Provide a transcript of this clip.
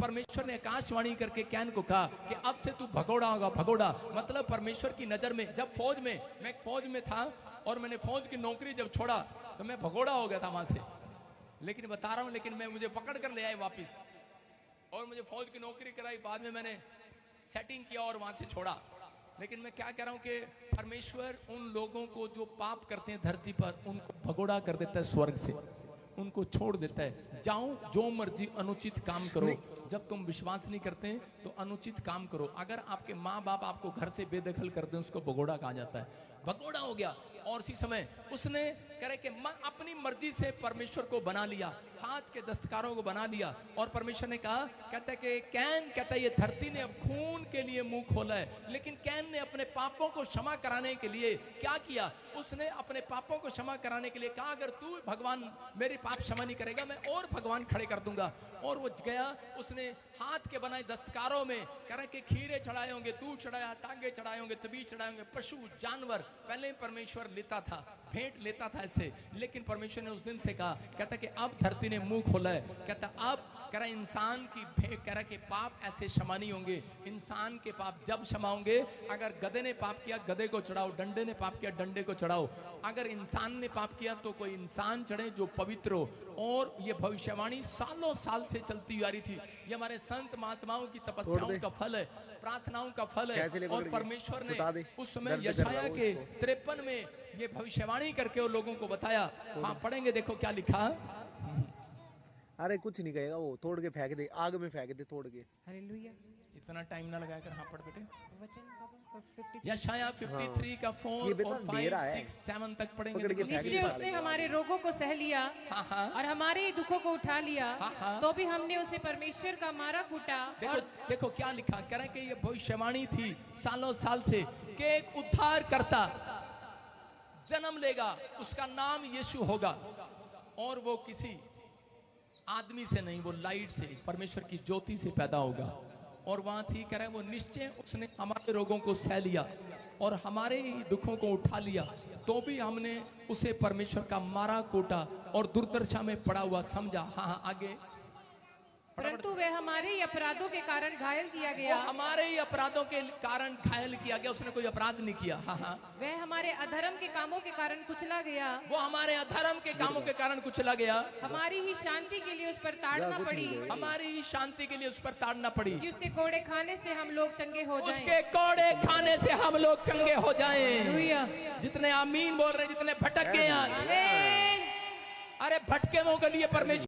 परमेश्वर ने आकाशवाणी करके कैन को कहा कि अब से तू भगोड़ा होगा, भगोड़ा मतलब परमेश्वर की नजर में। जब मैं फौज में था और मैंने फौज की नौकरी जब छोड़ा तो मैं भगोड़ा हो गया था वहां से। लेकिन बता रहा हूं, लेकिन मैं मुझे पकड़ कर ले आए वापिस और मुझे फौज की नौकरी कराई। बाद में मैंने सेटिंग किया और वहां से छोड़ा। लेकिन मैं क्या कह रहा हूं कि परमेश्वर उन लोगों को जो पाप करते हैं धरती पर, उनको भगोड़ा कर देता है स्वर्ग से, उनको छोड़ देता है। जाओ जो मर्जी अनुचित काम करो। जब तुम विश्वास नहीं करते तो अनुचित काम करो। अगर आपके माँ बाप आपको घर से बेदखल कर दें, उसको भगोड़ा कहा जाता है। भगोड़ा हो गया। और इसी समय उसने करे कि अपनी मर्जी से परमेश्वर को बना लिया, हाथ के दस्तकारों को बना लिया। और परमेश्वर ने कहा, कहता है कि कैन, कहता है ये धरती ने अब खून के लिए मुंह खोला है। लेकिन कैन ने अपने पापों को क्षमा कराने के लिए क्या किया? उसने अपने पापों को क्षमा कराने के लिए कहा, अगर तू भगवान मेरे पाप क्षमा नहीं करेगा, मैं और भगवान खड़े कर दूंगा। और वो गया, उसने हाथ के बनाए दस्तकारों में कह के खीरे चढ़ाए होंगे, दूध चढ़ाया, तांगे चढ़ाए होंगे, तबीज चढ़ाए होंगे, पशु जानवर पहले ही परमेश्वर लेता था, भेंट लेता था ऐसे। लेकिन परमेश्वर ने उस दिन से कहा, कहता कि अब धरती ने मुंह खोला है। कहता अब कह रहा इंसान की भेंट, कह रहा कि पाप ऐसे क्षमा नहीं होंगे। इंसान के पाप जब क्षमा होंगे, अगर गधे ने पाप किया गधे को चढ़ाओ, डंडे ने पाप किया डंडे को चढ़ाओ। अगर इंसान ने पाप किया तो कोई इंसान चढ़े जो पवित्र हो। और ये भविष्यवाणी सालों साल से चलती आ रही थी। ये हमारे संत महात्माओं की तपस्याओं का फल है, प्रार्थनाओं का फल है। और परमेश्वर ने उस समय यशाया के 53 में ये भविष्यवाणी करके वो लोगों को बताया। हाँ पढ़ेंगे, देखो क्या लिखा। अरे कुछ नहीं कहेगा वो, तोड़ के फेंक दे, आग में फेंक दे तोड़ के। हालेलुया। इतना टाइम ना लगाया कर। हाँ पढ़ बेटे। वचन बाबा 53 यशाया 53 का 4 और 5 6 7 तक पढ़ेंगे। निश्चय उसने हमारे रोगों को सह लिया और हमारे दुखों को उठा लिया, तो भी हमने उसे परमेश्वर का मारा कूटा। देखो क्या लिखा, कह रहे कि ये भविष्यवाणी थी सालों साल से कि एक उद्धार करता जन्म लेगा, उसका नाम यीशु होगा। और वो किसी आदमी से नहीं, वो लाइट से, परमेश्वर की ज्योति से पैदा होगा। और वहां थी, कह रहे वो निश्चय उसने हमारे रोगों को सह लिया और हमारे ही दुखों को उठा लिया, तो भी हमने उसे परमेश्वर का मारा कूटा और दुर्दशा में पड़ा हुआ समझा। हाँ आगे। परंतु वह हमारे ही अपराधों के कारण घायल किया गया। हमारे ही अपराधों के कारण घायल किया गया, उसने कोई अपराध नहीं किया। हाँ। वह हमारे अधर्म के कामों के कारण कुचला गया। वो हमारे अधर्म के कामों के कारण कुचला गया। हमारी ही शांति के लिए उस पर ताड़ना पड़ी। हमारी ही शांति के लिए उस पर ताड़ना पड़ी। कि उसके कोड़े खाने से हम लोग चंगे हो जाएं। उसके कोड़े खाने से हम लोग चंगे हो जाएं। जितने आमीन बोल रहे, जितने भटक गए, अरे भटके लोगों के लिए परमेश्वर